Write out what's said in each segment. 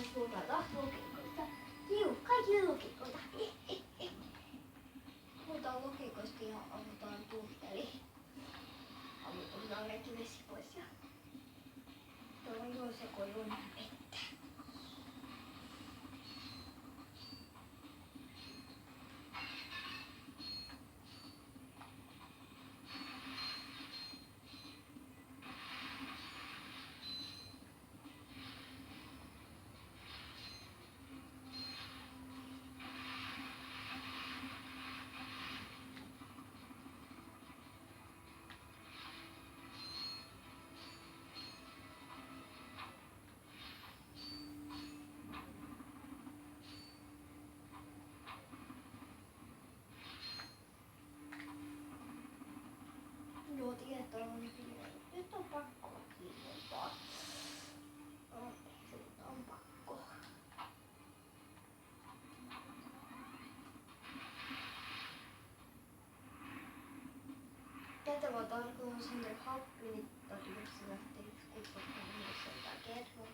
tässä suunnalla lukikoista. Kaikki lukikoita. Puhutaan lukikoista ja avutaan tunteli. Avutaan kaikki vesi pois ja tuolla juo sekoilun vettä. Joo, tietoa on kyllä. Nyt on pakko kiinnostaa. On pakko. Tätä vaan tarkoitan sen happinittari, jos se lähtee kutsuttamaan jossain kerran.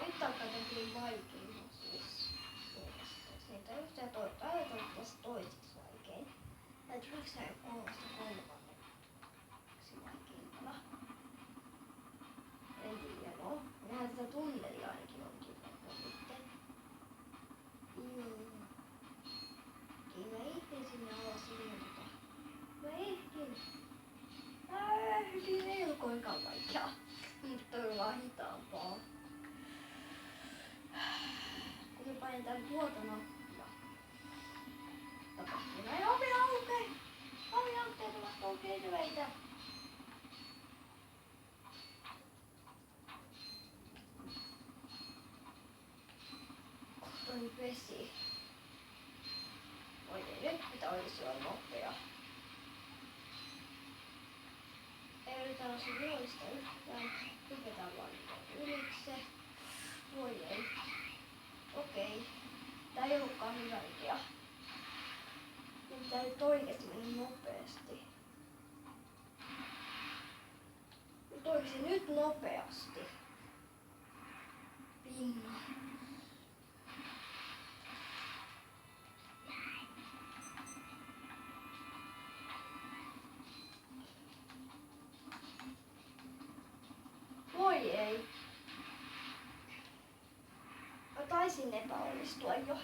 Nyt alkaa tehdä vaikein osuus. Siitä yhtään toivottavasti toiseksi vaikein. Tai yksään kolmesta kolmanneksi vaikeimpana. En tiedä, no. Mehän tätä tunnelia ainakin onkin nytten. Mä ehdin sinne alas ilmoita. Mä ehdin. Ei oo koinkaan vaikeaa. Mutta on vaan hitaampaa. Kun me painetaan tuota nappia. Tapahtuu näin. Ovi aukee! Ovi aukee, tapahtuu keinoveitä. Toi vesi. Voi ei nyt mitä olisi olla nopea. Ei yritä osa juolista yhtään. Hypätään vaan ylitse. Voi ei. Okei. Tää ei ollutkaan hyvä idea. Nyt pitää nyt oikeesti mennä nopeasti. Nyt nopeasti. Pinna. Voi ei. Mä taisin epäonnistua jo.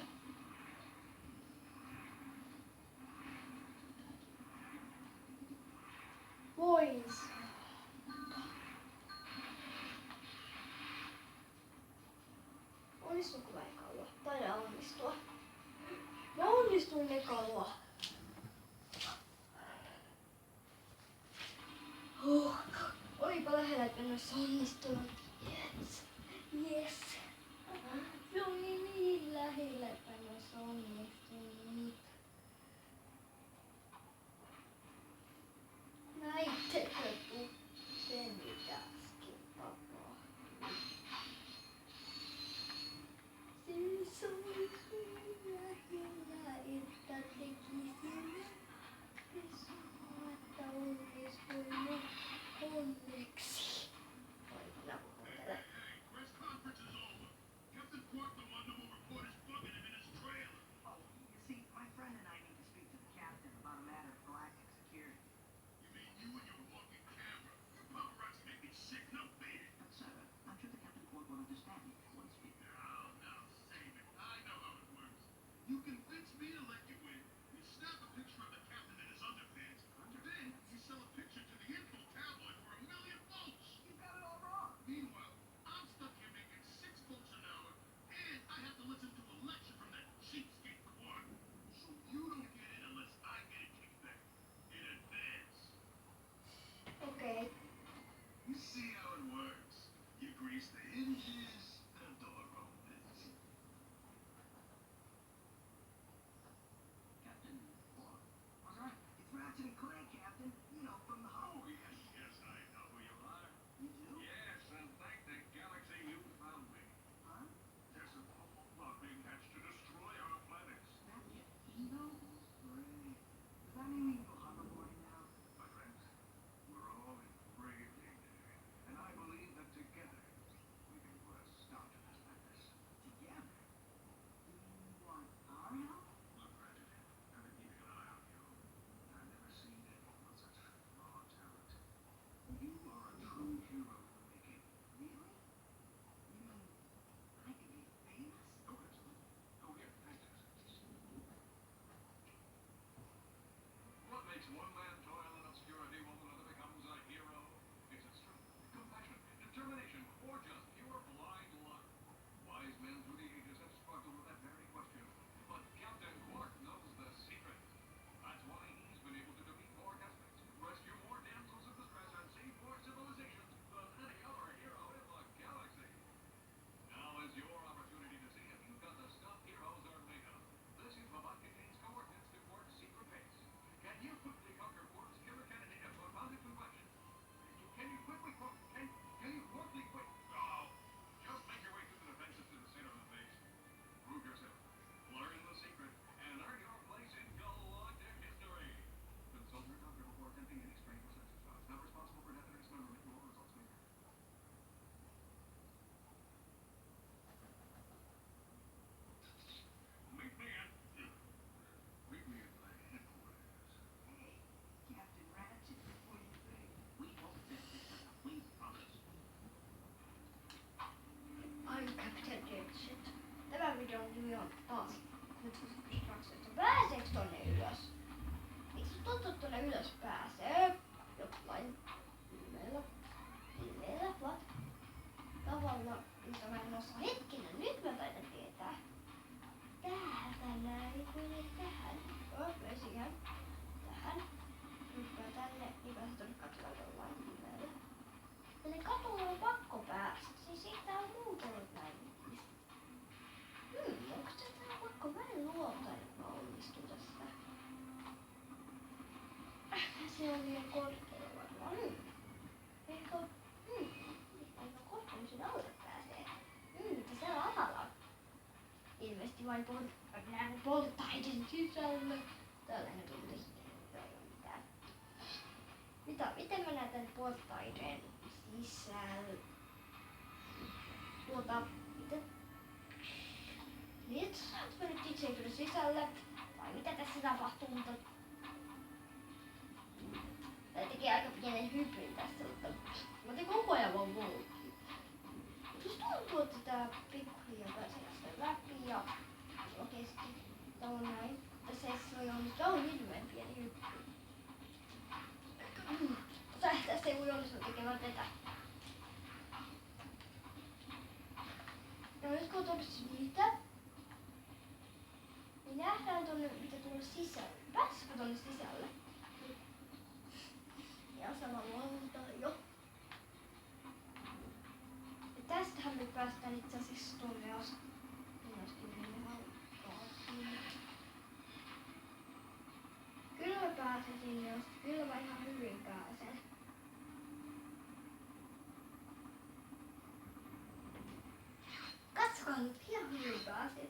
Vois. Onnistuinko mä ekalla? Taidan onnistua. Mä onnistuin ekalla. Olipa lähellä, että en olisi onnistunut. Yes. Yes. Se oli niin lähellä, että en olisi onnistunut. Näittekö te mitä äsken tapahtui? Se oli niin lähellä, että tekisin että onnistuin onneksi. videon nimi on taas että pääseekö tonne ylös? Eikö se tuntuu, että tonne ylös pääsee? Jollain ilmeellä tavalla, mitä mä en osaa. Hetkinen, nyt mä taidan tietää. Täältä näin, menee tähän. Mä siihen. Tähän. Hyppää tänne, niin pääsee tonne katolle jollain ilmeellä. Tänne katolle on pakko päästä. Siis siitä on muutenut näin. Onko tätä pakko? Mä en luota, että mä onnistun tästä. Se on liian korkealla varmaan. Ehkä aika korkealla sen alle pääsee. Mitä siellä alhaalla on? Ilmeisesti vain portaiden sisällä. Tällainen tunti. Ei ole mitään. Miten mä näen tän portaiden sisällä? Miten? Nyt saat mä nyt itse tulla sisälle. Vai mitä tässä tapahtuu? Mutta tää tekee aika pienen hypyn tässä, mutta mä teen koko ajan vaan volkkiin. Siis tuntuu, että tää pikkuhiljaa pääsee tästä läpi ja oikeesti tää on näin. Tässä tää on hirveen pieni hyppy. Tästä ei voi onnistua tekemään tätä. Ja nyt kun on todennut niitä, niin nähdään tonne, mitä tuolla sisällä. Pääsisikö tonne sisälle? Ja sama valta jo. Ja tästähän me päästään itse asiassa tonne asti. Kyllä mä pääsen sinne asti. Kyllä mä ihan hyvin pääsen. Katsokaa nyt, ihan hyvin pääsen.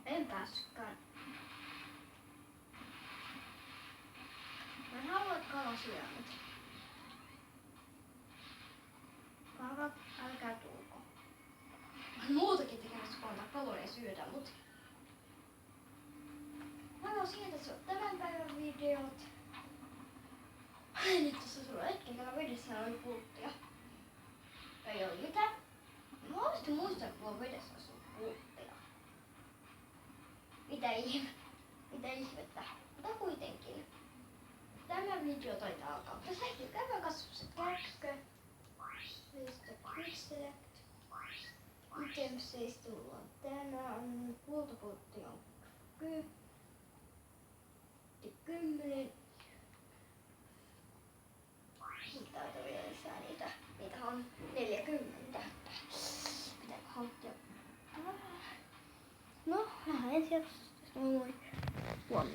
En päässytkään. Mä en halua, että kala syö nyt. Kalat, älkää tulko. Mä oon muutakin tekemässä kun antaa kaloja syödä, mut mä oon siinä tässä tämän päivän videot. Nyt tässä sulla hetken täällä vedessä oli pulttia. Ei oo mitään. Mä haluaisin muistaa, että mulla vedessä asuu pulttia. Mitä ihmettä. Mutta kuitenkin. Tämä video taitaa alkaa. Tässä ehkä käydään kasvussa käykö. Quick select. Items tullaan tänään. Kultapotti on 10. Mutta on vielä lisää niitä. Niitä on 40. Pitää hankkia. No, vähän ensi jaksossa. Moi. Huomenna.